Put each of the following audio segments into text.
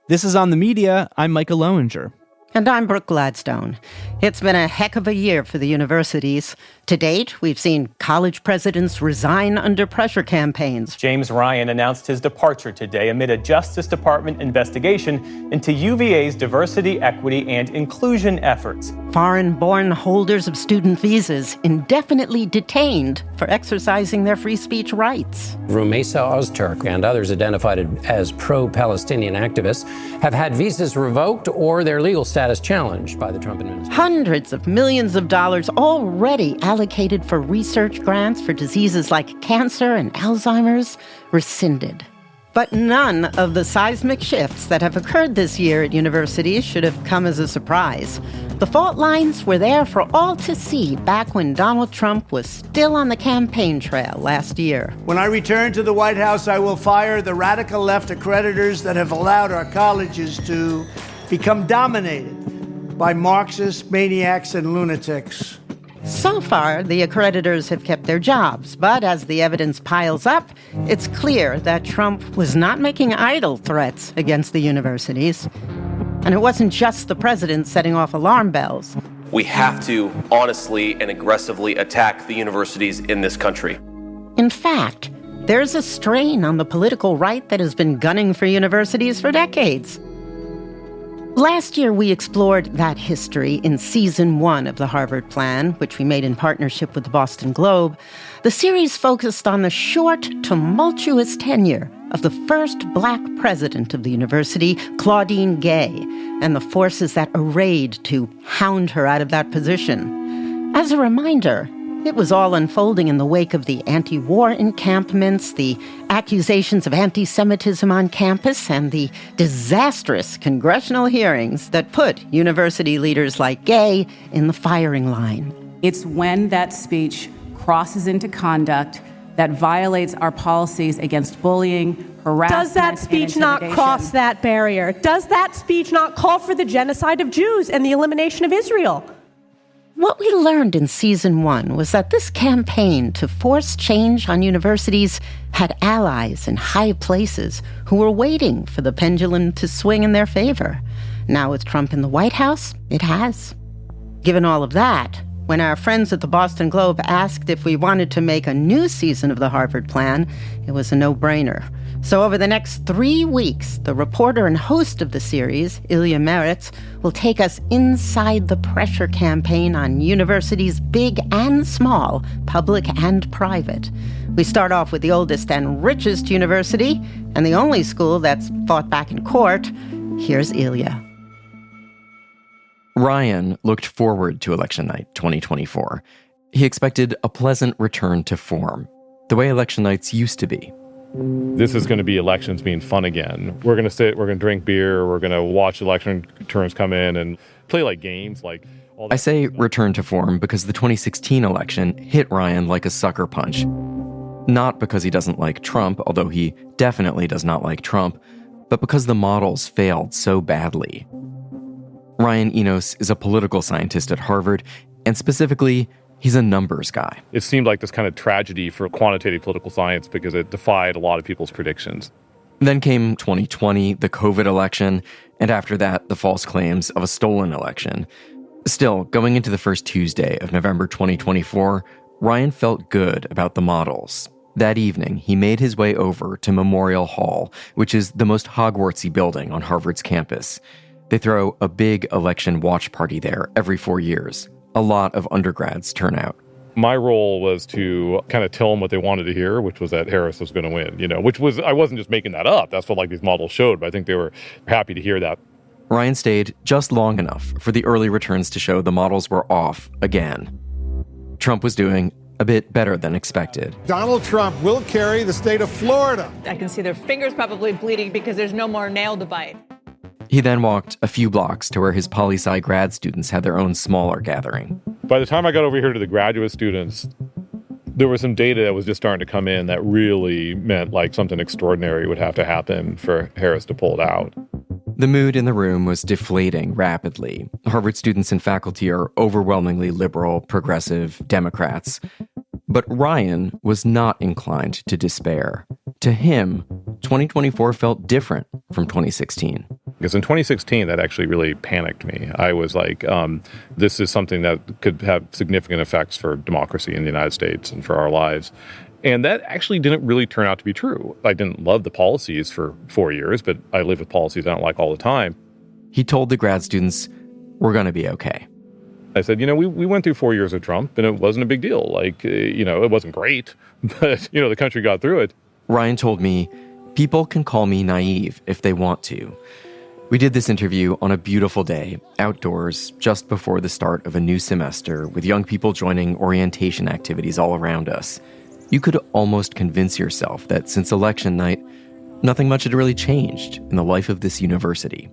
This is On the Media. I'm Micah Lowinger. And I'm Brooke Gladstone. It's been a heck of a year for the universities. To date, we've seen college presidents resign under pressure campaigns. James Ryan announced his departure today amid a Justice Department investigation into UVA's diversity, equity, and inclusion efforts. Foreign-born holders of student visas indefinitely detained for exercising their free speech rights. Rumeysa Ozturk and others identified as pro-Palestinian activists have had visas revoked or their legal status challenged by the Trump administration. Hundreds of millions of dollars already allocated for research grants for diseases like cancer and Alzheimer's rescinded. But none of the seismic shifts that have occurred this year at universities should have come as a surprise. The fault lines were there for all to see back when Donald Trump was still on the campaign trail last year. When I return to the White House, I will fire the radical left accreditors that have allowed our colleges to become dominated by Marxist maniacs and lunatics. So far, the accreditors have kept their jobs, but as the evidence piles up, it's clear that Trump was not making idle threats against the universities. And it wasn't just the president setting off alarm bells. We have to honestly and aggressively attack the universities in this country. In fact, there's a strain on the political right that has been gunning for universities for decades. Last year, we explored that history in Season 1 of the Harvard Plan, which we made in partnership with the Boston Globe. The series focused on the short, tumultuous tenure of the first Black president of the university, Claudine Gay, and the forces that arrayed to hound her out of that position. As a reminder, it was all unfolding in the wake of the anti-war encampments, the accusations of anti-Semitism on campus, and the disastrous congressional hearings that put university leaders like Gay in the firing line. It's when that speech crosses into conduct that violates our policies against bullying, harassment, Does that speech not cross that barrier? Does that speech not call for the genocide of Jews and the elimination of Israel? What we learned in Season 1 was that this campaign to force change on universities had allies in high places who were waiting for the pendulum to swing in their favor. Now with Trump in the White House, it has. Given all of that, when our friends at the Boston Globe asked if we wanted to make a new season of the Harvard Plan, it was a no-brainer. So over the next 3 weeks, the reporter and host of the series, Ilya Marritz, will take us inside the pressure campaign on universities big and small, public and private. We start off with the oldest and richest university, and the only school that's fought back in court. Here's Ilya. Ryan looked forward to election night 2024. He expected a pleasant return to form, the way election nights used to be. This is going to be elections being fun again. We're going to sit, we're going to drink beer, we're going to watch election returns come in and play like games. I say return to form because the 2016 election hit Ryan like a sucker punch. Not because he doesn't like Trump, although he definitely does not like Trump, but because the models failed so badly. Ryan Enos is a political scientist at Harvard, and specifically, he's a numbers guy. It seemed like this kind of tragedy for quantitative political science because it defied a lot of people's predictions. Then came 2020, the COVID election, and after that, the false claims of a stolen election. Still, going into the first Tuesday of November 2024, Ryan felt good about the models. That evening, he made his way over to Memorial Hall, which is the most Hogwartsy building on Harvard's campus. They throw a big election watch party there every 4 years. A lot of undergrads turn out. My role was to kind of tell them what they wanted to hear, which was that Harris was going to win, which was, I wasn't just making that up. That's what these models showed, but I think they were happy to hear that. Ryan stayed just long enough for the early returns to show the models were off again. Trump was doing a bit better than expected. Donald Trump will carry the state of Florida. I can see their fingers probably bleeding because there's no more nail to bite. He then walked a few blocks to where his poli-sci grad students had their own smaller gathering. By the time I got over here to the graduate students, there was some data that was just starting to come in that really meant something extraordinary would have to happen for Harris to pull it out. The mood in the room was deflating rapidly. Harvard students and faculty are overwhelmingly liberal, progressive Democrats. But Ryan was not inclined to despair. To him, 2024 felt different from 2016. Because in 2016, that actually really panicked me. I was like, this is something that could have significant effects for democracy in the United States and for our lives. And that actually didn't really turn out to be true. I didn't love the policies for 4 years, but I live with policies I don't like all the time. He told the grad students, we're going to be okay. I said, we went through 4 years of Trump, and it wasn't a big deal. Like, it wasn't great, but, the country got through it. Ryan told me, people can call me naive if they want to. We did this interview on a beautiful day, outdoors, just before the start of a new semester, with young people joining orientation activities all around us. You could almost convince yourself that since election night, nothing much had really changed in the life of this university.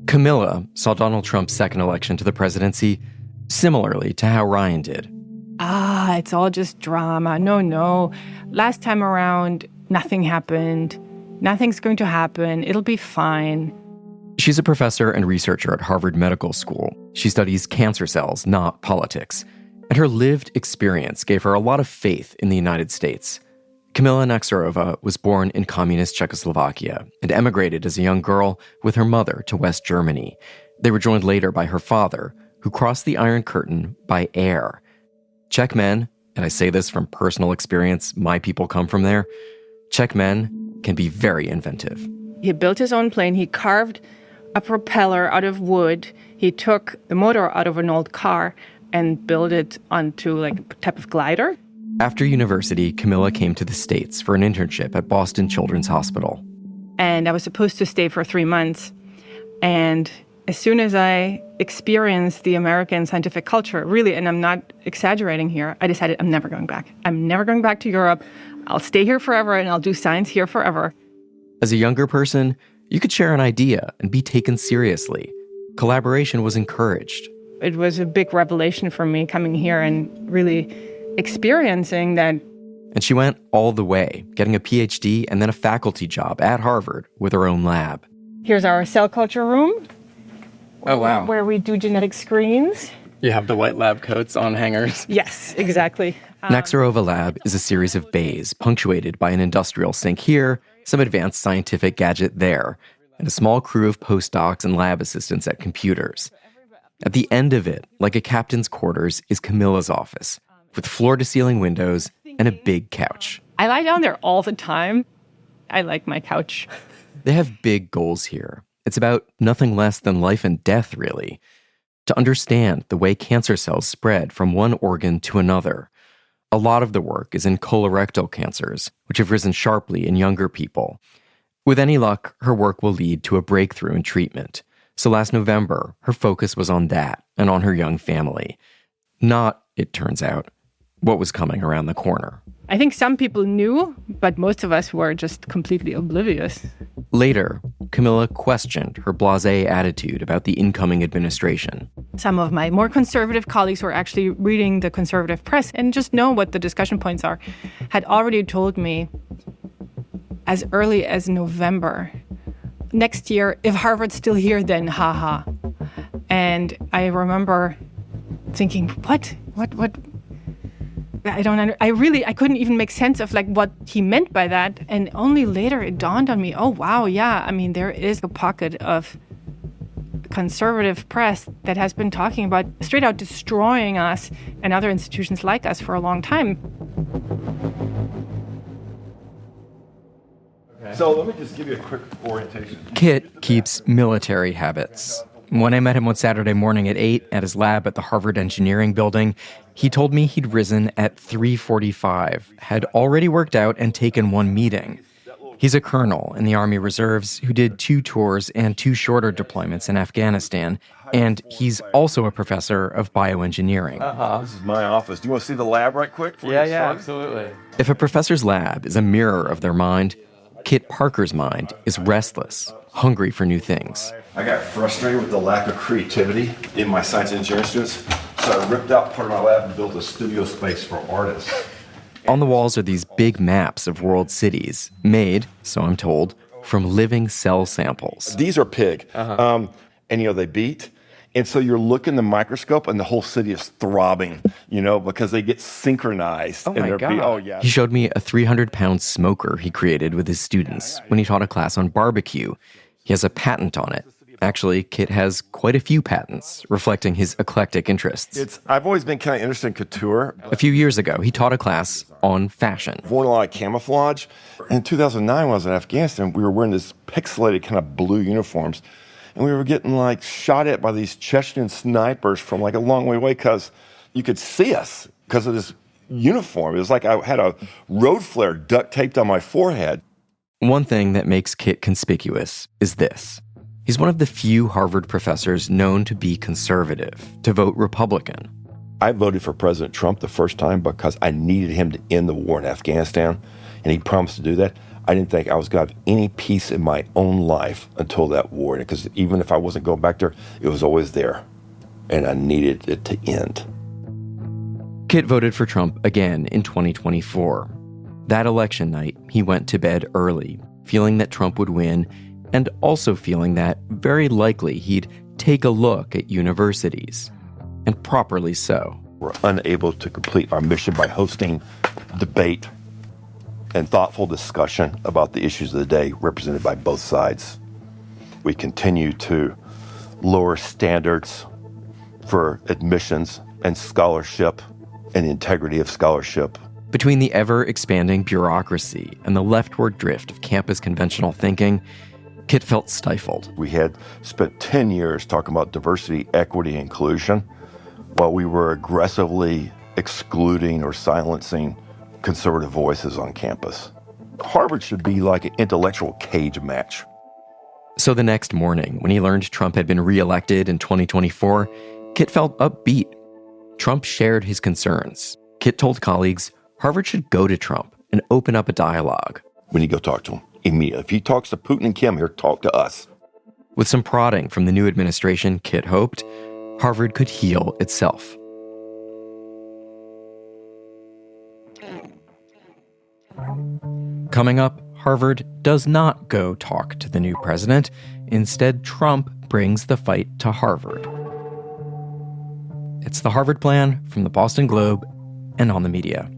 Kamila saw Donald Trump's second election to the presidency similarly to how Ryan did. It's all just drama. No. Last time around, nothing happened. Nothing's going to happen. It'll be fine. She's a professor and researcher at Harvard Medical School. She studies cancer cells, not politics. And her lived experience gave her a lot of faith in the United States. Kamila Naxerova was born in communist Czechoslovakia and emigrated as a young girl with her mother to West Germany. They were joined later by her father, who crossed the Iron Curtain by air. Czech men, and I say this from personal experience, my people come from there, Czech men can be very inventive. He built his own plane. He carved a propeller out of wood. He took the motor out of an old car and built it onto a type of glider. After university, Kamila came to the States for an internship at Boston Children's Hospital. And I was supposed to stay for 3 months. And as soon as I experienced the American scientific culture, really, and I'm not exaggerating here, I decided I'm never going back. I'm never going back to Europe. I'll stay here forever and I'll do science here forever. As a younger person, you could share an idea and be taken seriously. Collaboration was encouraged. It was a big revelation for me coming here and really experiencing that. And she went all the way, getting a PhD and then a faculty job at Harvard with her own lab. Here's our cell culture room. Oh, wow. Where we do genetic screens. You have the white lab coats on hangers. Yes, exactly. Naxerova Lab is a series of bays punctuated by an industrial sink here, some advanced scientific gadget there, and a small crew of postdocs and lab assistants at computers. At the end of it, like a captain's quarters, is Kamila's office, with floor-to-ceiling windows and a big couch. I lie down there all the time. I like my couch. They have big goals here. It's about nothing less than life and death, really. To understand the way cancer cells spread from one organ to another. A lot of the work is in colorectal cancers, which have risen sharply in younger people. With any luck, her work will lead to a breakthrough in treatment. So last November, her focus was on that and on her young family. Not, it turns out, what was coming around the corner. I think some people knew, but most of us were just completely oblivious. Later, Kamila questioned her blasé attitude about the incoming administration. Some of my more conservative colleagues who are actually reading the conservative press and just know what the discussion points are, had already told me as early as November, next year, if Harvard's still here, then haha. And I remember thinking, what? I couldn't even make sense of what he meant by that. And only later it dawned on me, oh, wow, yeah. I mean, there is a pocket of conservative press that has been talking about straight out destroying us and other institutions like us for a long time. So let me just give you a quick orientation. Kit keeps military habits. When I met him one Saturday morning at 8 at his lab at the Harvard Engineering Building, he told me he'd risen at 3:45, had already worked out and taken one meeting. He's a colonel in the Army Reserves who did 2 tours and 2 shorter deployments in Afghanistan, and he's also a professor of bioengineering. This is my office. Do you want to see the lab right quick? Yeah, absolutely. If a professor's lab is a mirror of their mind, Kit Parker's mind is restless, hungry for new things. I got frustrated with the lack of creativity in my science and engineering students, so I ripped out part of my lab and built a studio space for artists. On the walls are these big maps of world cities, made, so I'm told, from living cell samples. These are pig, and they beat, And so you're looking in the microscope and the whole city is throbbing, because they get synchronized. Oh my God. Yeah. He showed me a 300-pound smoker he created with his students when he taught a class on barbecue. He has a patent on it. Actually, Kit has quite a few patents, reflecting his eclectic interests. I've always been kind of interested in couture. A few years ago, he taught a class on fashion. Worn a lot of camouflage. In 2009, when I was in Afghanistan, we were wearing this pixelated kind of blue uniforms, and we were getting shot at by these Chechen snipers from a long way away because you could see us because of this uniform. It was like I had a road flare duct taped on my forehead. One thing that makes Kit conspicuous is this. He's one of the few Harvard professors known to be conservative, to vote Republican. I voted for President Trump the first time because I needed him to end the war in Afghanistan, and he promised to do that. I didn't think I was going to have any peace in my own life until that war, because even if I wasn't going back there, it was always there, and I needed it to end. Kit voted for Trump again in 2024. That election night, he went to bed early, feeling that Trump would win, and also feeling that, very likely, he'd take a look at universities. And properly so. We're unable to complete our mission by hosting debate and thoughtful discussion about the issues of the day represented by both sides. We continue to lower standards for admissions and scholarship and the integrity of scholarship. Between the ever-expanding bureaucracy and the leftward drift of campus conventional thinking, Kit felt stifled. We had spent 10 years talking about diversity, equity, and inclusion, while we were aggressively excluding or silencing conservative voices on campus. Harvard should be like an intellectual cage match. So the next morning, when he learned Trump had been reelected in 2024, Kit felt upbeat. Trump shared his concerns. Kit told colleagues Harvard should go to Trump and open up a dialogue. We need to go talk to him immediately. If he talks to Putin and Kim, he'll talk to us. With some prodding from the new administration, Kit hoped Harvard could heal itself. Coming up, Harvard does not go talk to the new president. Instead, Trump brings the fight to Harvard. It's the Harvard Plan from the Boston Globe and on the media.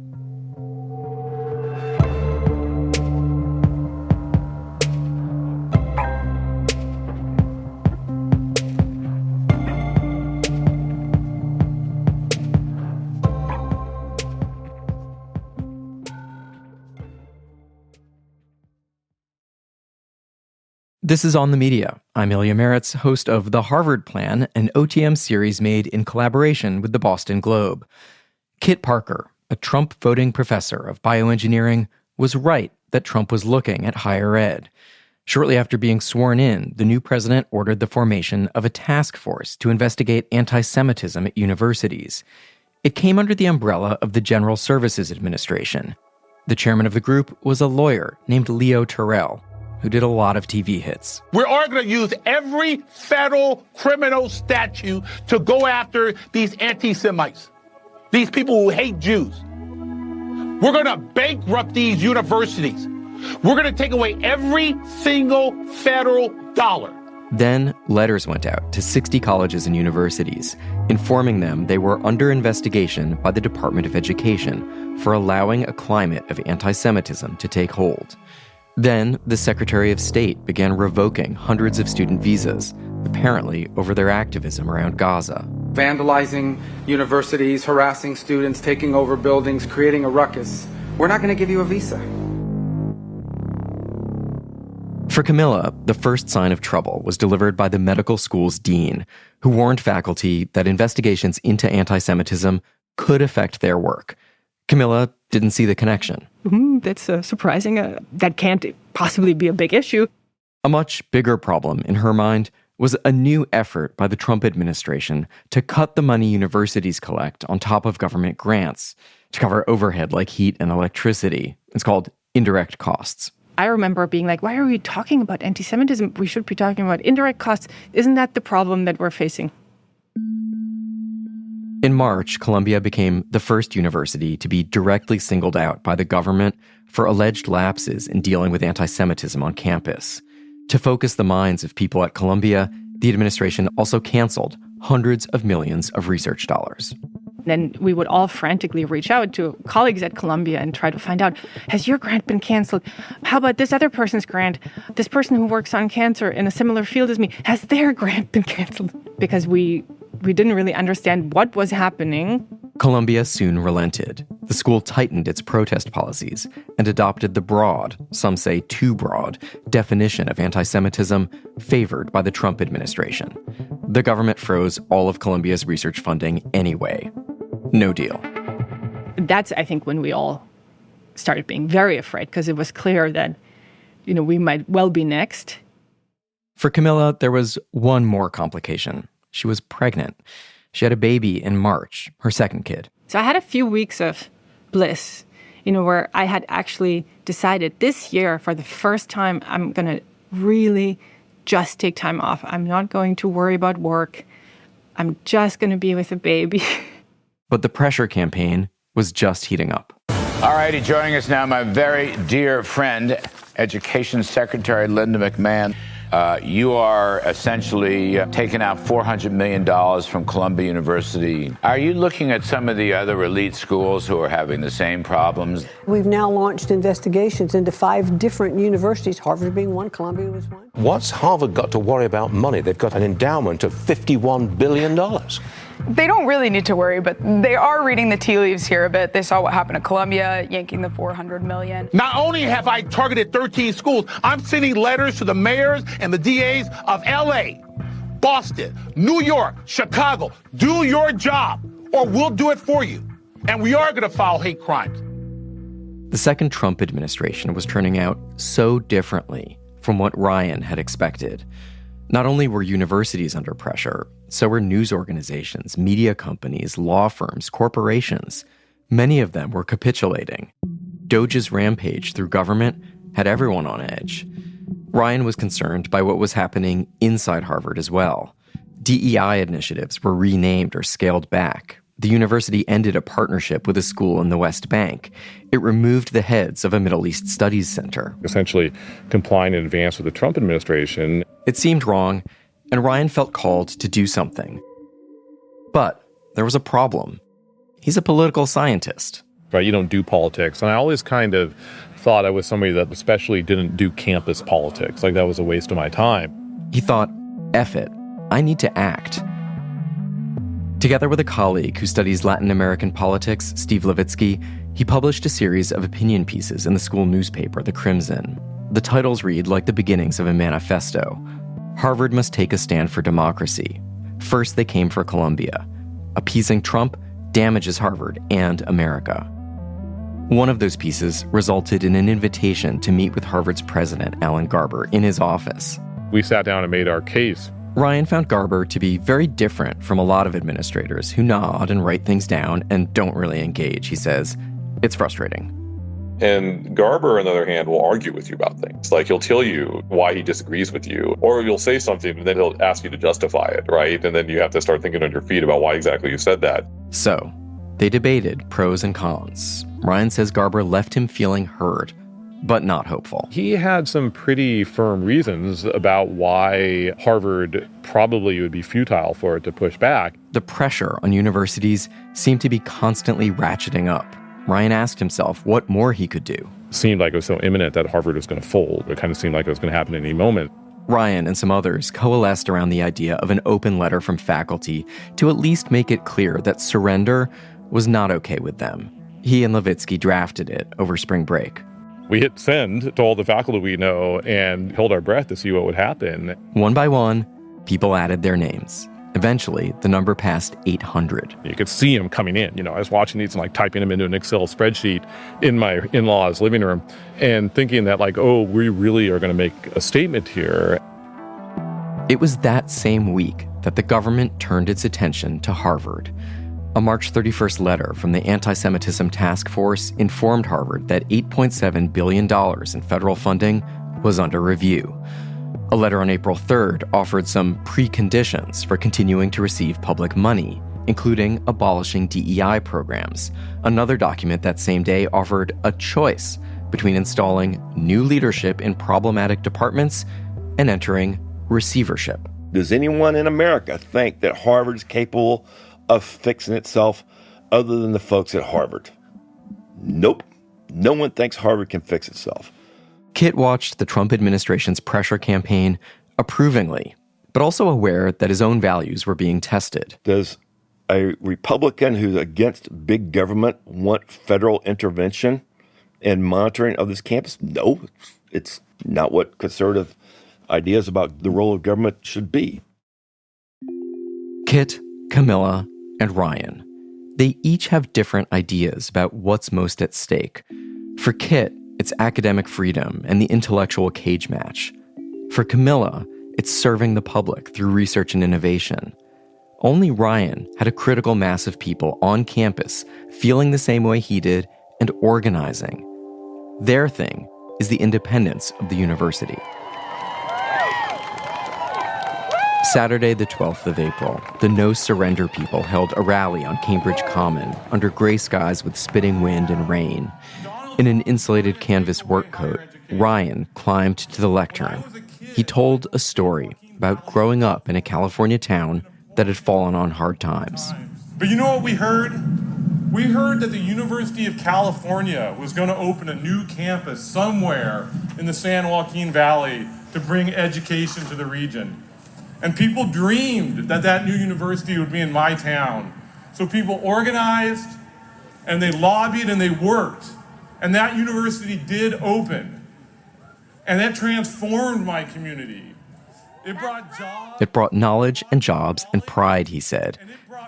This is On the Media. I'm Ilya Marritz, host of The Harvard Plan, an OTM series made in collaboration with the Boston Globe. Kit Parker, a Trump voting professor of bioengineering, was right that Trump was looking at higher ed. Shortly after being sworn in, the new president ordered the formation of a task force to investigate anti-Semitism at universities. It came under the umbrella of the General Services Administration. The chairman of the group was a lawyer named Leo Terrell, who did a lot of TV hits. We're all going to use every federal criminal statute to go after these anti-Semites, these people who hate Jews. We're going to bankrupt these universities. We're going to take away every single federal dollar. Then letters went out to 60 colleges and universities, informing them they were under investigation by the Department of Education for allowing a climate of anti-Semitism to take hold. Then, the Secretary of State began revoking hundreds of student visas, apparently over their activism around Gaza. Vandalizing universities, harassing students, taking over buildings, creating a ruckus. We're not going to give you a visa. For Kamila, the first sign of trouble was delivered by the medical school's dean, who warned faculty that investigations into anti-Semitism could affect their work. Kamila didn't see the connection. That's surprising. That can't possibly be a big issue. A much bigger problem, in her mind, was a new effort by the Trump administration to cut the money universities collect on top of government grants to cover overhead like heat and electricity. It's called indirect costs. I remember being like, why are we talking about anti-Semitism? We should be talking about indirect costs. Isn't that the problem that we're facing? In March, Columbia became the first university to be directly singled out by the government for alleged lapses in dealing with anti-Semitism on campus. To focus the minds of people at Columbia, The administration also canceled hundreds of millions of research dollars. Then we would all frantically reach out to colleagues at Columbia and try to find out, has your grant been canceled? How about this other person's grant? This person who works on cancer in a similar field as me, has their grant been canceled? Because we didn't really understand what was happening. Columbia soon relented. The school tightened its protest policies and adopted the broad, some say too broad, definition of anti-Semitism favored by the Trump administration. The government froze all of Columbia's research funding anyway. No deal. That's, I think, when we all started being very afraid, because it was clear that, we might well be next. For Kamila, there was one more complication. She was pregnant. She had a baby in March, her second kid. So I had a few weeks of bliss, where I had actually decided this year, for the first time, I'm going to really just take time off. I'm not going to worry about work. I'm just going to be with the baby. But the pressure campaign was just heating up. All righty, joining us now, my very dear friend, Education Secretary Linda McMahon. You are essentially taking out $400 million from Columbia University. Are you looking at some of the other elite schools who are having the same problems? We've now launched investigations into 5 different universities, Harvard being one, Columbia was one. What's Harvard got to worry about money? They've got an endowment of $51 billion. They don't really need to worry, but they are reading the tea leaves here a bit. They saw what happened at Columbia, yanking the $400 million. Not only have I targeted 13 schools, I'm sending letters to the mayors and the DAs of LA, Boston, New York, Chicago. Do your job, or we'll do it for you. And we are going to file hate crimes. The second Trump administration was turning out so differently from what Ryan had expected. Not only were universities under pressure, so were news organizations, media companies, law firms, corporations. Many of them were capitulating. Doge's rampage through government had everyone on edge. Ryan was concerned by what was happening inside Harvard as well. DEI initiatives were renamed or scaled back. The university ended a partnership with a school in the West Bank. It removed the heads of a Middle East Studies Center. Essentially complying in advance with the Trump administration. It seemed wrong, and Ryan felt called to do something. But there was a problem. He's a political scientist. Right, you don't do politics. And I always kind of thought I was somebody that especially didn't do campus politics. Like that was a waste of my time. He thought, F it, I need to act. Together with a colleague who studies Latin American politics, Steve Levitsky, he published a series of opinion pieces in the school newspaper, The Crimson. The titles read like the beginnings of a manifesto. Harvard must take a stand for democracy. First, they came for Columbia. Appeasing Trump damages Harvard and America. One of those pieces resulted in an invitation to meet with Harvard's president, Alan Garber, in his office. We sat down and made our case. Ryan found Garber to be very different from a lot of administrators who nod and write things down and don't really engage. He says, it's frustrating. And Garber, on the other hand, will argue with you about things. Like he'll tell you why he disagrees with you, or you'll say something and then he'll ask you to justify it, right? And then you have to start thinking on your feet about why exactly you said that. So they debated pros and cons. Ryan says Garber left him feeling heard, but not hopeful. He had some pretty firm reasons about why Harvard probably would be futile for it to push back. The pressure on universities seemed to be constantly ratcheting up. Ryan asked himself what more he could do. It seemed like it was so imminent that Harvard was going to fold. It kind of seemed like it was going to happen at any moment. Ryan and some others coalesced around the idea of an open letter from faculty to at least make it clear that surrender was not okay with them. He and Levitsky drafted it over spring break. We hit send to all the faculty we know and held our breath to see what would happen. One by one, people added their names. Eventually, the number passed 800. You could see them coming in. You know, I was watching these and typing them into an Excel spreadsheet in my in-laws' living room and thinking that we really are going to make a statement here. It was that same week that the government turned its attention to Harvard. A March 31st letter from the Anti-Semitism Task Force informed Harvard that $8.7 billion in federal funding was under review. A letter on April 3rd offered some preconditions for continuing to receive public money, including abolishing DEI programs. Another document that same day offered a choice between installing new leadership in problematic departments and entering receivership. Does anyone in America think that Harvard is capable of fixing itself other than the folks at Harvard? Nope. No one thinks Harvard can fix itself. Kit watched the Trump administration's pressure campaign approvingly, but also aware that his own values were being tested. Does a Republican who's against big government want federal intervention and monitoring of this campus? No, it's not what conservative ideas about the role of government should be. Kit, Kamila, and Ryan, they each have different ideas about what's most at stake. For Kit, it's academic freedom and the intellectual cage match. For Kamila, it's serving the public through research and innovation. Only Ryan had a critical mass of people on campus feeling the same way he did and organizing. Their thing is the independence of the university. Saturday, the 12th of April, the No Surrender people held a rally on Cambridge Common under gray skies with spitting wind and rain. In an insulated canvas work coat, Ryan climbed to the lectern. He told a story about growing up in a California town that had fallen on hard times. But you know what we heard? We heard that the University of California was going to open a new campus somewhere in the San Joaquin Valley to bring education to the region. And people dreamed that that new university would be in my town. So people organized, and they lobbied, and they worked. And that university did open. And that transformed my community. It brought jobs. It brought knowledge and jobs and pride, he said.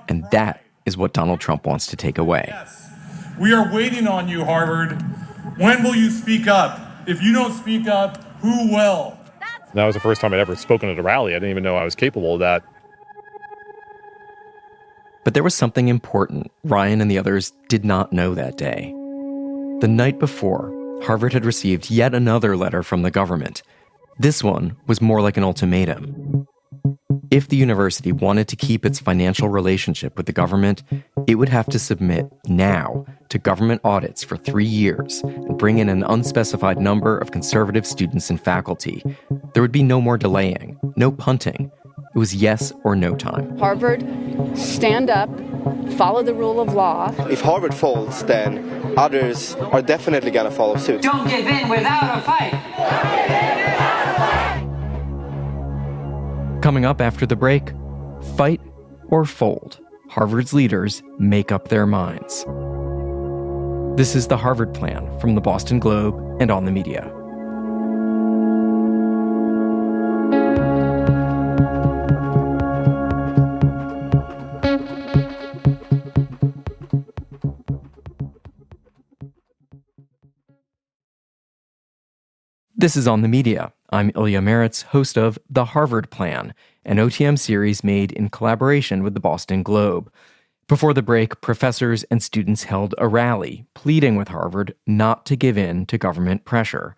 And that is what Donald Trump wants to take away. Yes. We are waiting on you, Harvard. When will you speak up? If you don't speak up, who will? That was the first time I'd ever spoken at a rally. I didn't even know I was capable of that. But there was something important Ryan and the others did not know that day. The night before, Harvard had received yet another letter from the government. This one was more like an ultimatum. If the university wanted to keep its financial relationship with the government, it would have to submit now to government audits for 3 years and bring in an unspecified number of conservative students and faculty. There would be no more delaying, no punting. It was yes or no time. Harvard, stand up, follow the rule of law. If Harvard folds, then others are definitely going to follow suit. Don't give in without a fight. Coming up after the break, fight or fold. Harvard's leaders make up their minds. This is the Harvard Plan from the Boston Globe and On the Media. This is On the Media. I'm Ilya Marritz, host of The Harvard Plan, an OTM series made in collaboration with the Boston Globe. Before the break, professors and students held a rally pleading with Harvard not to give in to government pressure.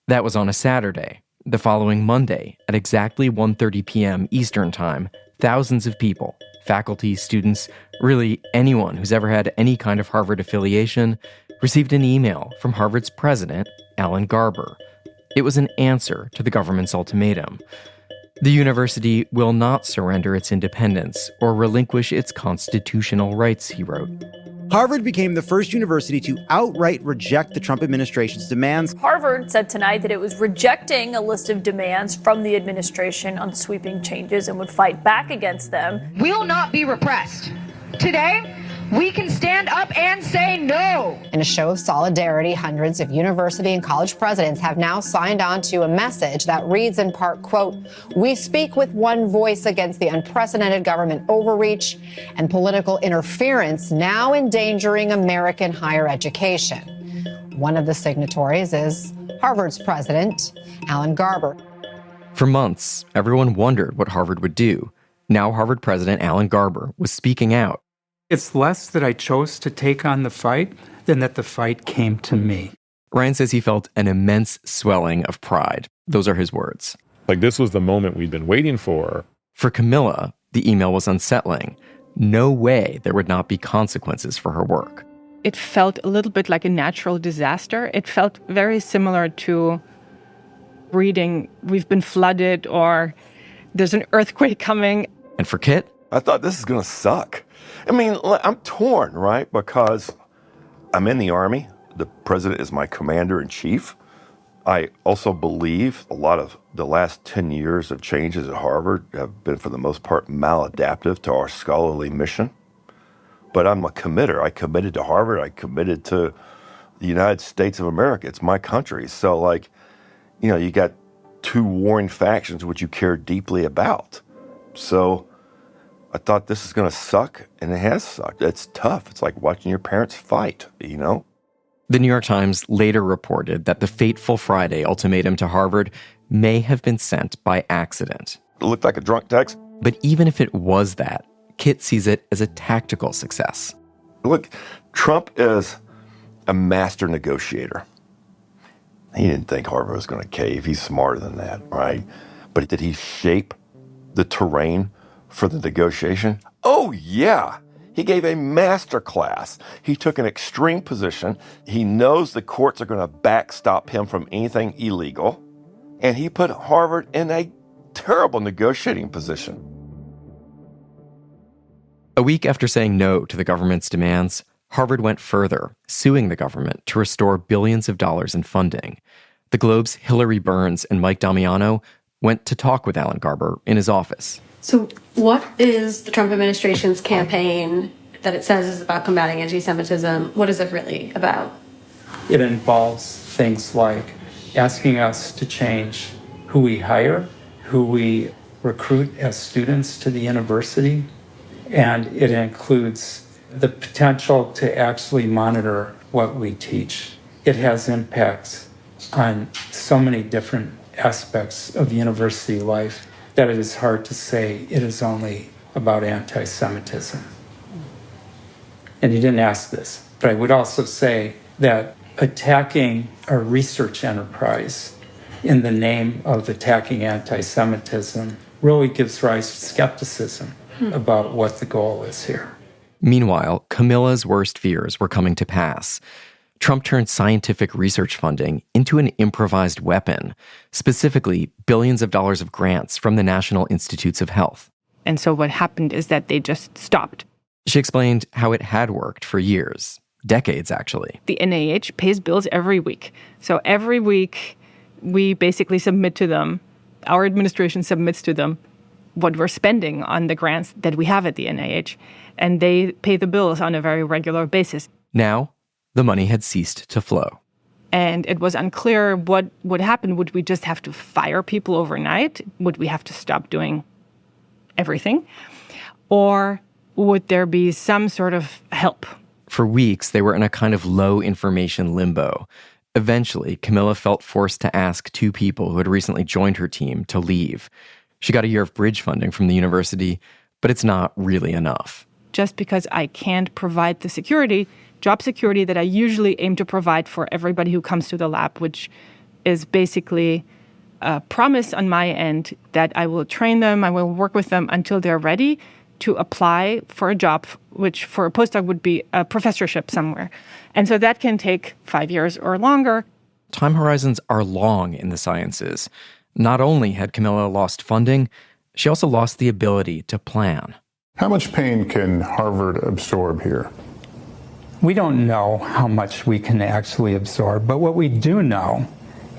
That was on a Saturday. The following Monday, at exactly 1:30 p.m. Eastern Time, thousands of people, faculty, students, really anyone who's ever had any kind of Harvard affiliation, received an email from Harvard's president, Alan Garber. It was an answer to the government's ultimatum. The university will not surrender its independence or relinquish its constitutional rights, he wrote. Harvard became the first university to outright reject the Trump administration's demands. Harvard said tonight that it was rejecting a list of demands from the administration on sweeping changes and would fight back against them. We will not be repressed. Today, we can stand up and say no. In a show of solidarity, hundreds of university and college presidents have now signed on to a message that reads in part, quote, "We speak with one voice against the unprecedented government overreach and political interference now endangering American higher education." One of the signatories is Harvard's president, Alan Garber. For months, everyone wondered what Harvard would do. Now Harvard president Alan Garber was speaking out. It's less that I chose to take on the fight than that the fight came to me. Ryan says he felt an immense swelling of pride. Those are his words. Like, this was the moment we'd been waiting for. For Kamila, the email was unsettling. No way there would not be consequences for her work. It felt a little bit like a natural disaster. It felt very similar to reading, we've been flooded, or there's an earthquake coming. And for Kit, I thought this is going to suck. I mean, I'm torn, right? Because I'm in the Army. The president is my commander-in-chief. I also believe a lot of the last 10 years of changes at Harvard have been, for the most part, maladaptive to our scholarly mission. But I'm a committer. I committed to Harvard. I committed to the United States of America. It's my country. So, like, you know, you got two warring factions which you care deeply about. So I thought this is going to suck, and it has sucked. It's tough. It's like watching your parents fight, you know? The New York Times later reported that the fateful Friday ultimatum to Harvard may have been sent by accident. It looked like a drunk text. But even if it was that, Kit sees it as a tactical success. Look, Trump is a master negotiator. He didn't think Harvard was going to cave. He's smarter than that, right? But did he shape the terrain for the negotiation? Oh, yeah. He gave a master class. He took an extreme position. He knows the courts are going to backstop him from anything illegal. And he put Harvard in a terrible negotiating position. A week after saying no to the government's demands, Harvard went further, suing the government to restore billions of dollars in funding. The Globe's Hillary Burns and Mike Damiano went to talk with Alan Garber in his office. So what is the Trump administration's campaign that it says is about combating anti-Semitism? What is it really about? It involves things like asking us to change who we hire, who we recruit as students to the university, and it includes the potential to actually monitor what we teach. It has impacts on so many different aspects of university life that it is hard to say it is only about anti-Semitism. And you didn't ask this, but I would also say that attacking a research enterprise in the name of attacking anti-Semitism really gives rise to skepticism about what the goal is here. Meanwhile, Kamila's worst fears were coming to pass. Trump turned scientific research funding into an improvised weapon, specifically billions of dollars of grants from the National Institutes of Health. And so what happened is that they just stopped. She explained how it had worked for years, decades actually. The NIH pays bills every week. So every week, we basically submit to them, our administration submits to them what we're spending on the grants that we have at the NIH, and they pay the bills on a very regular basis. Now, the money had ceased to flow. And it was unclear what would happen. Would we just have to fire people overnight? Would we have to stop doing everything? Or would there be some sort of help? For weeks, they were in a kind of low information limbo. Eventually, Kamila felt forced to ask two people who had recently joined her team to leave. She got a year of bridge funding from the university, but it's not really enough. Just because I can't provide the security, job security that I usually aim to provide for everybody who comes to the lab, which is basically a promise on my end that I will train them, I will work with them until they're ready to apply for a job, which for a postdoc would be a professorship somewhere. And so that can take 5 years or longer. Time horizons are long in the sciences. Not only had Kamila lost funding, she also lost the ability to plan. How much pain can Harvard absorb here? We don't know how much we can actually absorb, but what we do know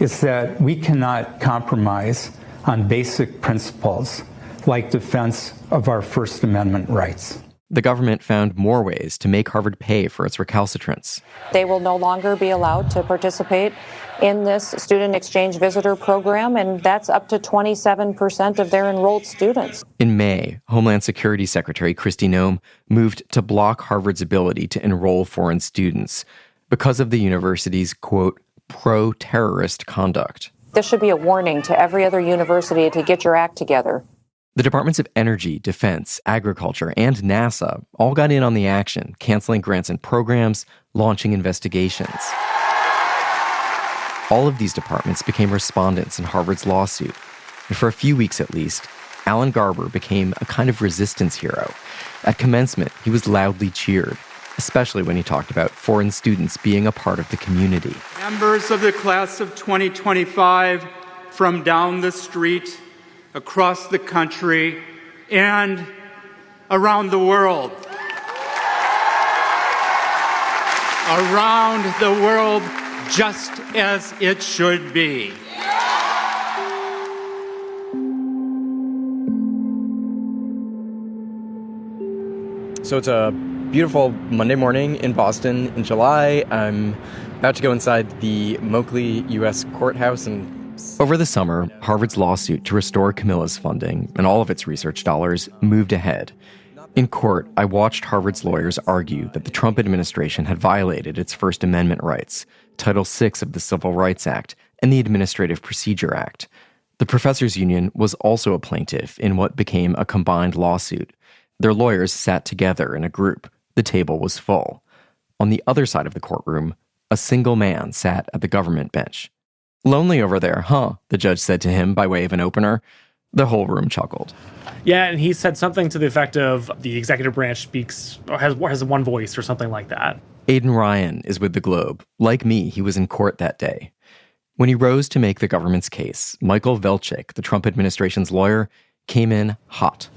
is that we cannot compromise on basic principles like defense of our First Amendment rights. The government found more ways to make Harvard pay for its recalcitrance. They will no longer be allowed to participate in this student exchange visitor program, and that's up to 27% of their enrolled students. In May, Homeland Security Secretary Kristi Noem moved to block Harvard's ability to enroll foreign students because of the university's, quote, pro-terrorist conduct. This should be a warning to every other university to get your act together. The Departments of Energy, Defense, Agriculture, and NASA all got in on the action, canceling grants and programs, launching investigations. All of these departments became respondents in Harvard's lawsuit. And for a few weeks at least, Alan Garber became a kind of resistance hero. At commencement, he was loudly cheered, especially when he talked about foreign students being a part of the community. Members of the class of 2025 from down the street, across the country and around the world. Around the world, just as it should be. So it's a beautiful Monday morning in Boston in July. I'm about to go inside the Moakley U.S. courthouse. And over the summer, Harvard's lawsuit to restore Kamila's funding and all of its research dollars moved ahead. In court, I watched Harvard's lawyers argue that the Trump administration had violated its First Amendment rights, Title VI of the Civil Rights Act, and the Administrative Procedure Act. The professors' union was also a plaintiff in what became a combined lawsuit. Their lawyers sat together in a group. The table was full. On the other side of the courtroom, a single man sat at the government bench. "Lonely over there, huh?" the judge said to him by way of an opener. The whole room chuckled. Yeah, and he said something to the effect of the executive branch speaks or has one voice or something like that. Aidan Ryan is with the Globe. Like me, he was in court that day. When he rose to make the government's case, Michael Velchik, the Trump administration's lawyer, came in hot.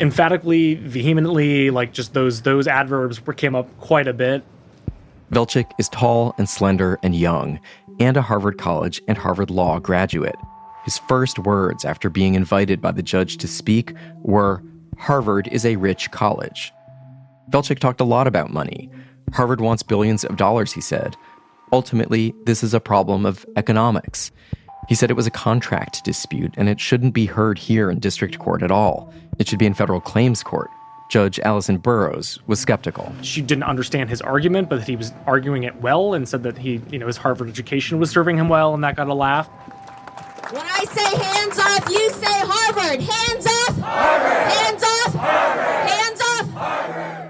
Emphatically, vehemently, like just those adverbs came up quite a bit. Velchik is tall and slender and young, and a Harvard College and Harvard Law graduate. His first words after being invited by the judge to speak were, "Harvard is a rich college." Velchik talked a lot about money. Harvard wants billions of dollars, he said. Ultimately, this is a problem of economics. He said it was a contract dispute and it shouldn't be heard here in district court at all. It should be in federal claims court. Judge Allison Burroughs was skeptical. She didn't understand his argument, but that he was arguing it well and said that his Harvard education was serving him well, and that got a laugh. When I say hands off, you say Harvard. Hands off. Harvard. Hands off. Harvard. Hands off. Harvard.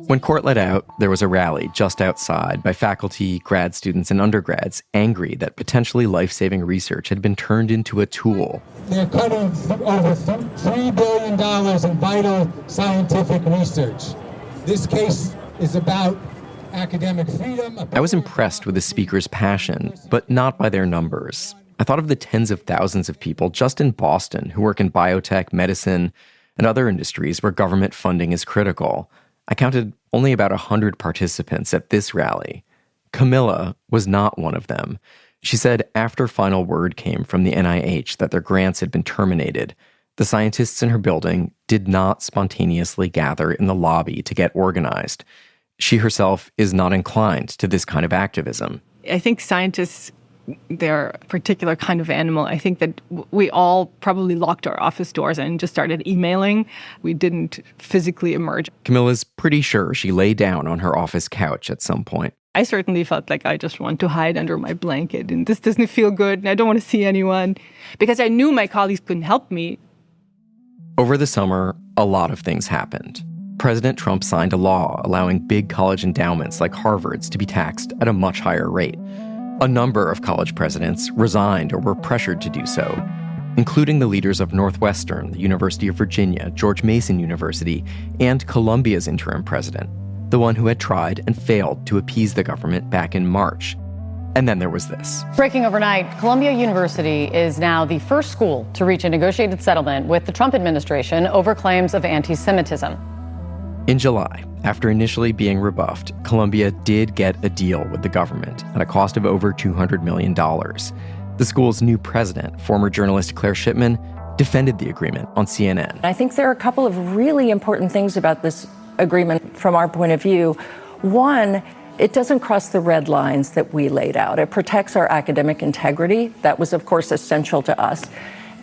When court let out, there was a rally just outside by faculty, grad students, and undergrads angry that potentially life-saving research had been turned into a tool. They're cutting over $3 billion in vital scientific research. This case is about academic freedom. I was impressed with the speakers' passion, but not by their numbers. I thought of the tens of thousands of people just in Boston who work in biotech, medicine, and other industries where government funding is critical. I counted only about 100 participants at this rally. Kamila was not one of them. She said after final word came from the NIH that their grants had been terminated, the scientists in her building did not spontaneously gather in the lobby to get organized. She herself is not inclined to this kind of activism. I think scientists, they're a particular kind of animal. I think that we all probably locked our office doors and just started emailing. We didn't physically emerge. Kamila's pretty sure she lay down on her office couch at some point. I certainly felt like I just want to hide under my blanket, and this doesn't feel good, and I don't want to see anyone, because I knew my colleagues couldn't help me. Over the summer, a lot of things happened. President Trump signed a law allowing big college endowments like Harvard's to be taxed at a much higher rate. A number of college presidents resigned or were pressured to do so, including the leaders of Northwestern, the University of Virginia, George Mason University, and Columbia's interim president, the one who had tried and failed to appease the government back in March. And then there was this. Breaking overnight, Columbia University is now the first school to reach a negotiated settlement with the Trump administration over claims of anti-Semitism. In July, after initially being rebuffed, Columbia did get a deal with the government at a cost of over $200 million. The school's new president, former journalist Claire Shipman, defended the agreement on CNN. I think there are a couple of really important things about this agreement from our point of view. One, it doesn't cross the red lines that we laid out. It protects our academic integrity. That was, of course, essential to us.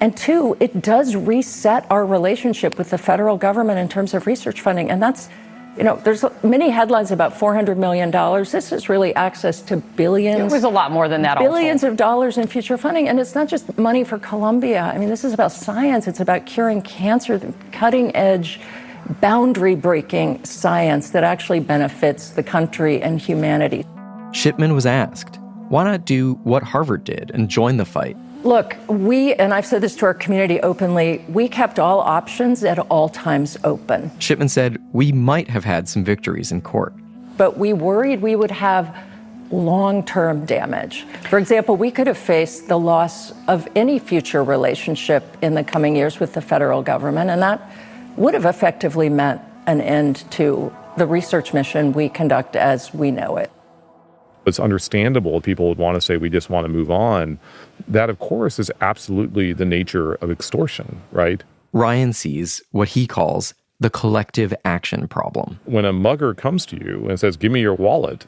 And two, it does reset our relationship with the federal government in terms of research funding. And that's, there's many headlines about $400 million. This is really access to billions. It was a lot more than that. Billions of dollars in future funding. And it's not just money for Columbia. I mean, this is about science. It's about curing cancer, cutting edge, boundary-breaking science that actually benefits the country and humanity. Shipman was asked, why not do what Harvard did and join the fight? Look, and I've said this to our community openly, we kept all options at all times open. Shipman said we might have had some victories in court. But we worried we would have long-term damage. For example, we could have faced the loss of any future relationship in the coming years with the federal government, and that would have effectively meant an end to the research mission we conduct as we know it. It's understandable people would want to say we just want to move on. That, of course, is absolutely the nature of extortion, right? Ryan sees what he calls the collective action problem. When a mugger comes to you and says, give me your wallet,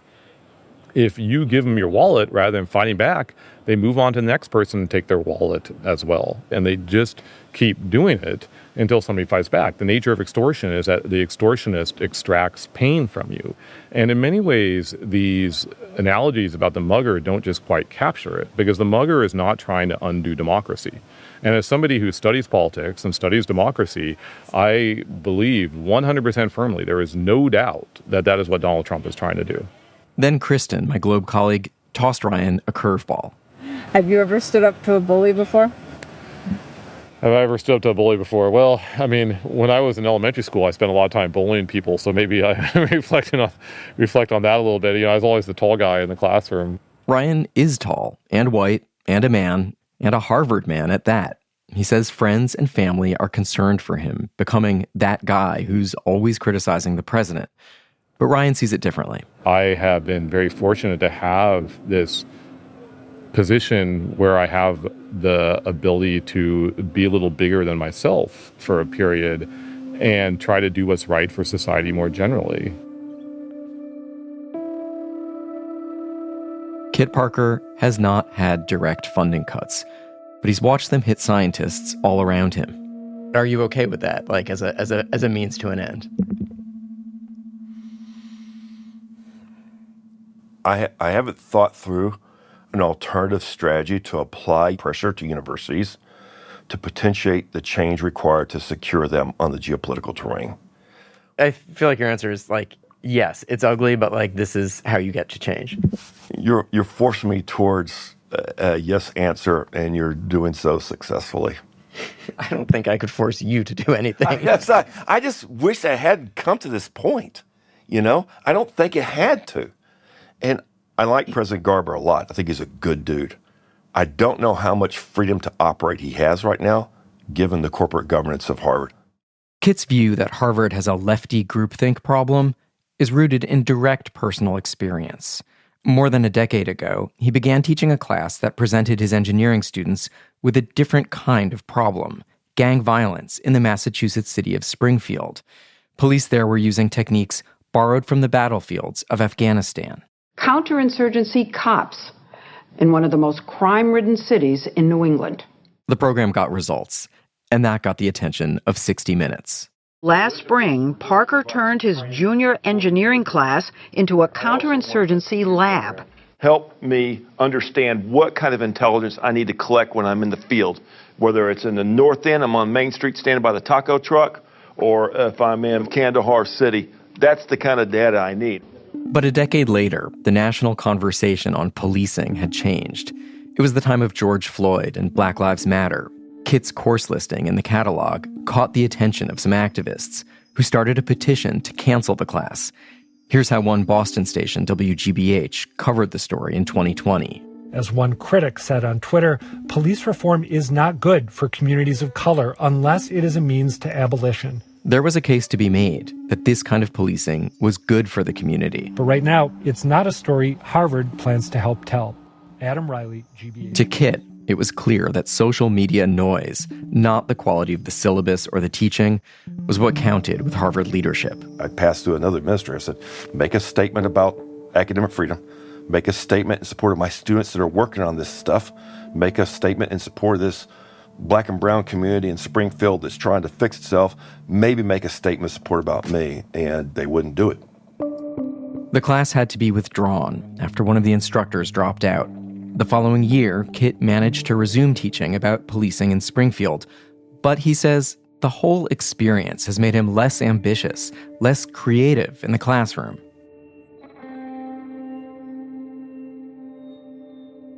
if you give them your wallet rather than fighting back, they move on to the next person and take their wallet as well. And they just keep doing it until somebody fights back. The nature of extortion is that the extortionist extracts pain from you. And in many ways, these analogies about the mugger don't just quite capture it, because the mugger is not trying to undo democracy. And as somebody who studies politics and studies democracy, I believe 100% firmly there is no doubt that that is what Donald Trump is trying to do. Then Kristen, my Globe colleague, tossed Ryan a curveball. Have you ever stood up to a bully before? Have I ever stood up to a bully before? Well, I mean, when I was in elementary school, I spent a lot of time bullying people, so maybe I reflect on that a little bit. You know, I was always the tall guy in the classroom. Ryan is tall and white and a man, and a Harvard man at that. He says friends and family are concerned for him becoming that guy who's always criticizing the president. But Ryan sees it differently. I have been very fortunate to have this position where I have the ability to be a little bigger than myself for a period and try to do what's right for society more generally. Kit Parker has not had direct funding cuts, but he's watched them hit scientists all around him. Are you okay with that, like as a means to an end? I haven't thought through an alternative strategy to apply pressure to universities to potentiate the change required to secure them on the geopolitical terrain. I feel like your answer is like, yes, it's ugly, but like this is how you get to change. You're forcing me towards a yes answer, and you're doing so successfully. I don't think I could force you to do anything. I just wish I hadn't come to this point. You know, I don't think it had to. And I like President Garber a lot. I think he's a good dude. I don't know how much freedom to operate he has right now, given the corporate governance of Harvard. Kit's view that Harvard has a lefty groupthink problem is rooted in direct personal experience. More than a decade ago, he began teaching a class that presented his engineering students with a different kind of problem: gang violence in the Massachusetts city of Springfield. Police there were using techniques borrowed from the battlefields of Afghanistan. Counterinsurgency cops in one of the most crime-ridden cities in New England. The program got results, and that got the attention of 60 Minutes. Last spring, Parker turned his junior engineering class into a counterinsurgency lab. Help me understand what kind of intelligence I need to collect when I'm in the field, whether it's in the north end, I'm on Main Street standing by the taco truck, or if I'm in Kandahar City. That's the kind of data I need. But a decade later, the national conversation on policing had changed. It was the time of George Floyd and Black Lives Matter. Kit's course listing in the catalog caught the attention of some activists who started a petition to cancel the class. Here's how one Boston station, WGBH, covered the story in 2020. As one critic said on Twitter, police reform is not good for communities of color unless it is a means to abolition. There was a case to be made that this kind of policing was good for the community. But right now, it's not a story Harvard plans to help tell. Adam Riley, GBH. To Kit, it was clear that social media noise, not the quality of the syllabus or the teaching, was what counted with Harvard leadership. I passed to another administrator. I said, make a statement about academic freedom. Make a statement in support of my students that are working on this stuff. Make a statement in support of this Black and brown community in Springfield that's trying to fix itself. Maybe make a statement of support about me, and they wouldn't do it. The class had to be withdrawn after one of the instructors dropped out. The following year, Kit managed to resume teaching about policing in Springfield. But he says the whole experience has made him less ambitious, less creative in the classroom.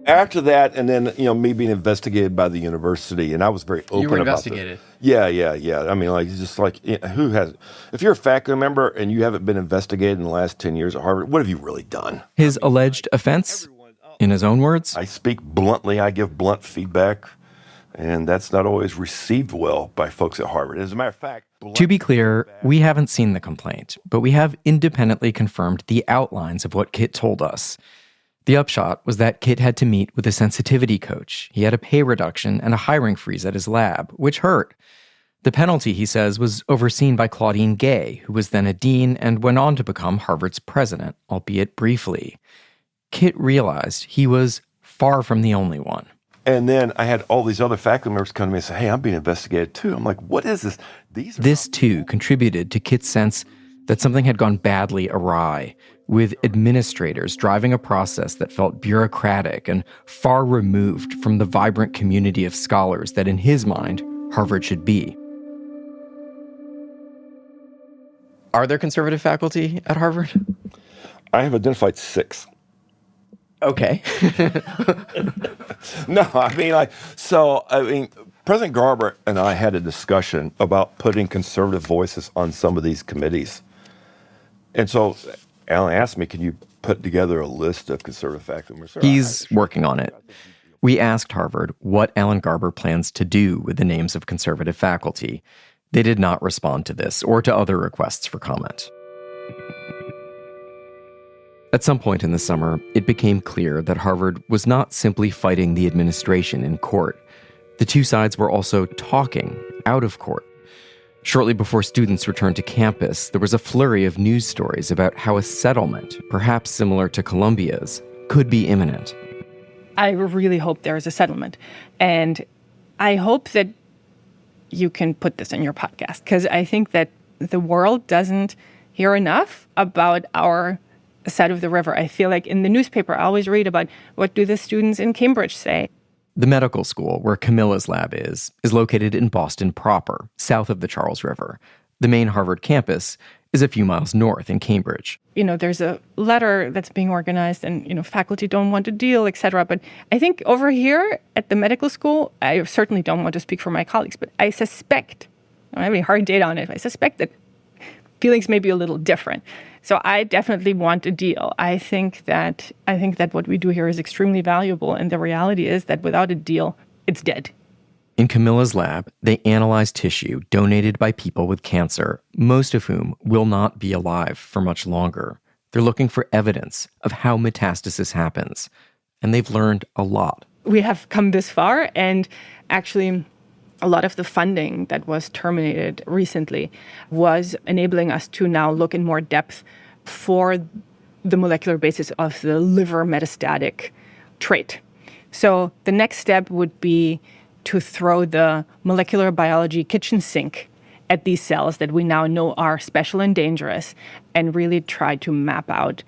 After that, and then, me being investigated by the university, and I was very open You were about investigated. Yeah. I mean, like, it's just like, who has, if you're a faculty member and you haven't been investigated in the last 10 years at Harvard, what have you really done? His alleged offense, in his own words? I speak bluntly, I give blunt feedback, and that's not always received well by folks at Harvard. As a matter of fact, To be clear, we haven't seen the complaint, but we have independently confirmed the outlines of what Kit told us. The upshot was that Kit had to meet with a sensitivity coach. He had a pay reduction and a hiring freeze at his lab, which hurt. The penalty, he says, was overseen by Claudine Gay, who was then a dean and went on to become Harvard's president, albeit briefly. Kit realized he was far from the only one. And then I had all these other faculty members come to me and say, hey, I'm being investigated too. I'm like, what is this? This, too, contributed to Kit's sense that something had gone badly awry, with administrators driving a process that felt bureaucratic and far removed from the vibrant community of scholars that, in his mind, Harvard should be. Are there conservative faculty at Harvard? I have identified 6. Okay. No, I mean, President Garber and I had a discussion about putting conservative voices on some of these committees. And so Alan asked me, can you put together a list of conservative faculty members? He's working on it. We asked Harvard what Alan Garber plans to do with the names of conservative faculty. They did not respond to this or to other requests for comment. At some point in the summer, it became clear that Harvard was not simply fighting the administration in court. The two sides were also talking out of court. Shortly before students returned to campus, there was a flurry of news stories about how a settlement, perhaps similar to Columbia's, could be imminent. I really hope there is a settlement. And I hope that you can put this in your podcast, because I think that the world doesn't hear enough about our side of the river. I feel like in the newspaper, I always read about what do the students in Cambridge say. The medical school, where Kamila's lab is located in Boston proper, south of the Charles River. The main Harvard campus is a few miles north in Cambridge. There's a letter that's being organized and, faculty don't want to deal, et cetera. But I think over here at the medical school, I certainly don't want to speak for my colleagues, but I suspect, I don't have any hard data on it, I suspect that feelings may be a little different. So I definitely want a deal. I think that what we do here is extremely valuable, and the reality is that without a deal, it's dead. In Kamila's lab, they analyze tissue donated by people with cancer, most of whom will not be alive for much longer. They're looking for evidence of how metastasis happens, and they've learned a lot. We have come this far, and actually a lot of the funding that was terminated recently was enabling us to now look in more depth for the molecular basis of the liver metastatic trait. So the next step would be to throw the molecular biology kitchen sink at these cells that we now know are special and dangerous, and really try to map out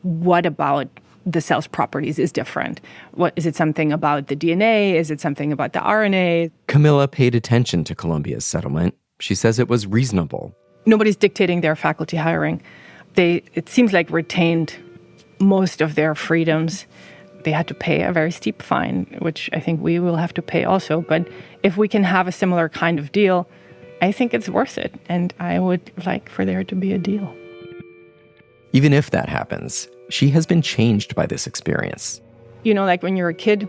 what about the cell's properties is different. What is it, something about the DNA? Is it something about the RNA? Kamila paid attention to Columbia's settlement. She says it was reasonable. Nobody's dictating their faculty hiring. It seems like, retained most of their freedoms. They had to pay a very steep fine, which I think we will have to pay also. But if we can have a similar kind of deal, I think it's worth it. And I would like for there to be a deal. Even if that happens, she has been changed by this experience. Like when you're a kid,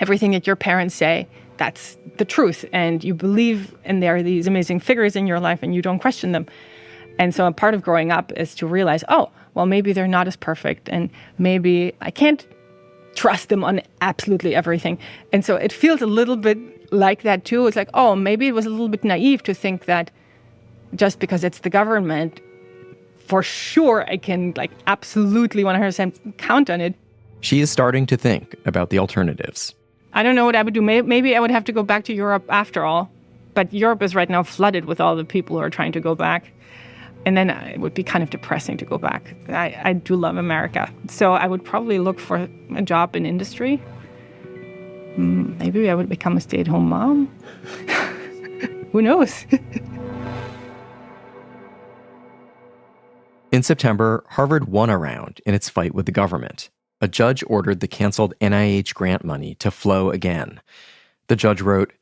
everything that your parents say, that's the truth. And you believe, and there are these amazing figures in your life, and you don't question them. And so a part of growing up is to realize, oh, well, maybe they're not as perfect, and maybe I can't trust them on absolutely everything. And so it feels a little bit like that too. It's like, oh, maybe it was a little bit naive to think that just because it's the government, for sure I can absolutely 100% count on it. She is starting to think about the alternatives. I don't know what I would do. Maybe I would have to go back to Europe after all. But Europe is right now flooded with all the people who are trying to go back. And then it would be kind of depressing to go back. I do love America. So I would probably look for a job in industry. Maybe I would become a stay-at-home mom. Who knows? In September, Harvard won a round in its fight with the government. A a judge ordered the canceled NIH grant money to flow again. The judge wrote,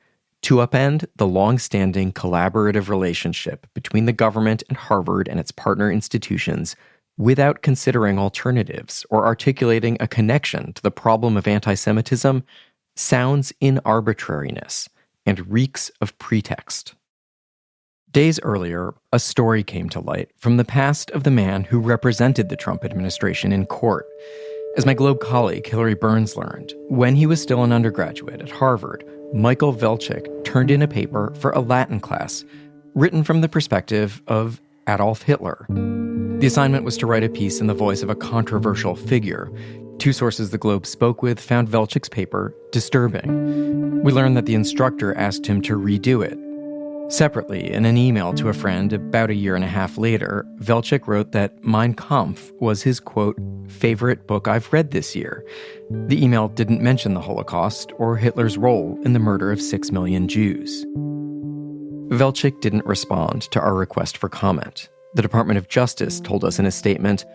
"To upend the long-standing collaborative relationship between the government and Harvard and its partner institutions without considering alternatives or articulating a connection to the problem of anti-Semitism sounds in arbitrariness and reeks of pretext." Days earlier, a story came to light from the past of the man who represented the Trump administration in court. As my Globe colleague Hillary Burns learned, when he was still an undergraduate at Harvard, Michael Velchik turned in a paper for a Latin class written from the perspective of Adolf Hitler. The assignment was to write a piece in the voice of a controversial figure. Two sources the Globe spoke with found Velchik's paper disturbing. We learned that the instructor asked him to redo it. Separately, in an email to a friend about a year and a half later, Velchik wrote that Mein Kampf was his, quote, favorite book I've read this year. The email didn't mention the Holocaust or Hitler's role in the murder of 6 million Jews. Velchik didn't respond to our request for comment. The Department of Justice told us in a statement,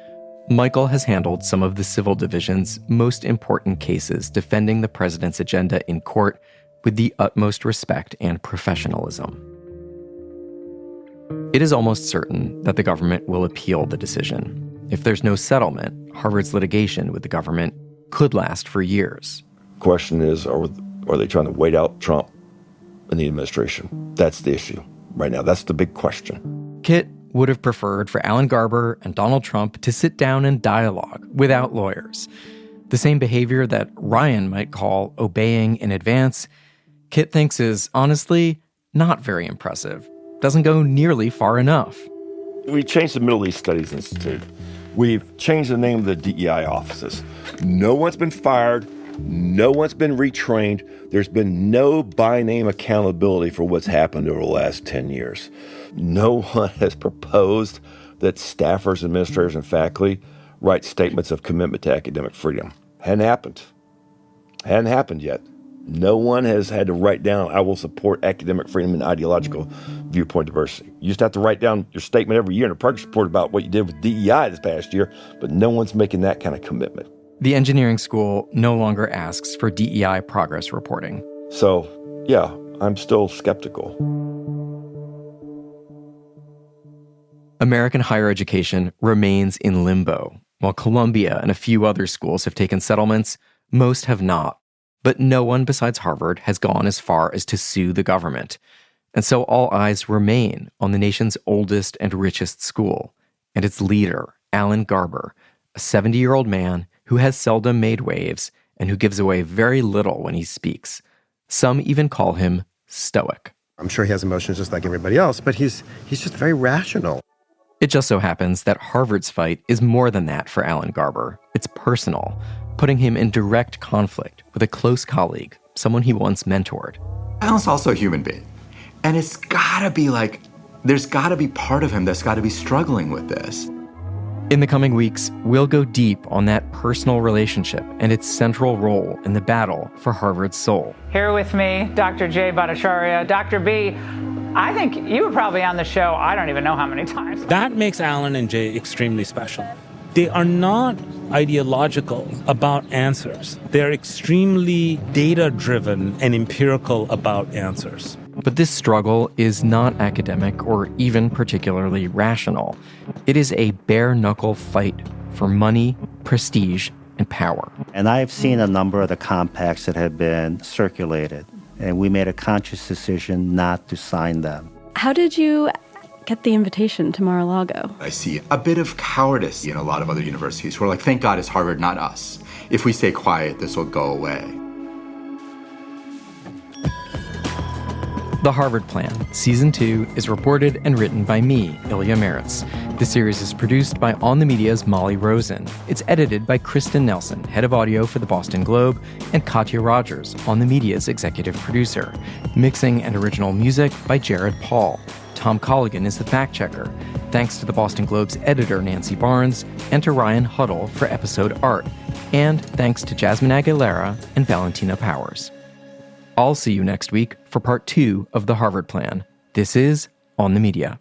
Michael has handled some of the civil division's most important cases defending the president's agenda in court with the utmost respect and professionalism. It is almost certain that the government will appeal the decision. If there's no settlement, Harvard's litigation with the government could last for years. Question is, are they trying to wait out Trump and the administration? That's the issue right now. That's the big question. Kit would have preferred for Alan Garber and Donald Trump to sit down and dialogue without lawyers. The same behavior that Ryan might call obeying in advance, Kit thinks is, honestly, not very impressive. Doesn't go nearly far enough. We changed the Middle East Studies Institute. We've changed the name of the DEI offices. No one's been fired. No one's been retrained. There's been no by-name accountability for what's happened over the last 10 years. No one has proposed that staffers, administrators, and faculty write statements of commitment to academic freedom. Hadn't happened. Hadn't happened yet. No one has had to write down, I will support academic freedom and ideological viewpoint diversity. You just have to write down your statement every year in a progress report about what you did with DEI this past year, but no one's making that kind of commitment. The engineering school no longer asks for DEI progress reporting. So, yeah, I'm still skeptical. American higher education remains in limbo. While Columbia and a few other schools have taken settlements, most have not. But no one besides Harvard has gone as far as to sue the government. And so all eyes remain on the nation's oldest and richest school, and its leader, Alan Garber, a 70-year-old man who has seldom made waves and who gives away very little when he speaks. Some even call him stoic. I'm sure he has emotions just like everybody else, but he's just very rational. It just so happens that Harvard's fight is more than that for Alan Garber. It's personal, putting him in direct conflict with a close colleague, someone he once mentored. Alan's also a human being. And it's gotta be like, there's gotta be part of him that's gotta be struggling with this. In the coming weeks, we'll go deep on that personal relationship and its central role in the battle for Harvard's soul. Here with me, Dr. Jay Bhattacharya. Dr. B, I think you were probably on the show, I don't even know how many times. That makes Alan and Jay extremely special. They are not ideological about answers. They're extremely data-driven and empirical about answers. But this struggle is not academic or even particularly rational. It is a bare-knuckle fight for money, prestige, and power. And I've seen a number of the compacts that have been circulated, and we made a conscious decision not to sign them. How did you get the invitation to Mar-a-Lago? I see a bit of cowardice in a lot of other universities who are like, thank God it's Harvard, not us. If we stay quiet, this will go away. The Harvard Plan, Season 2, is reported and written by me, Ilya Marritz. The series is produced by On the Media's Molly Rosen. It's edited by Kristen Nelson, head of audio for the Boston Globe, and Katya Rogers, On the Media's executive producer. Mixing and original music by Jared Paul. Tom Colligan is the fact-checker. Thanks to the Boston Globe's editor, Nancy Barnes, and to Ryan Huddle for episode art. And thanks to Jasmine Aguilera and Valentina Powers. I'll see you next week for part 2 of the Harvard Plan. This is On the Media.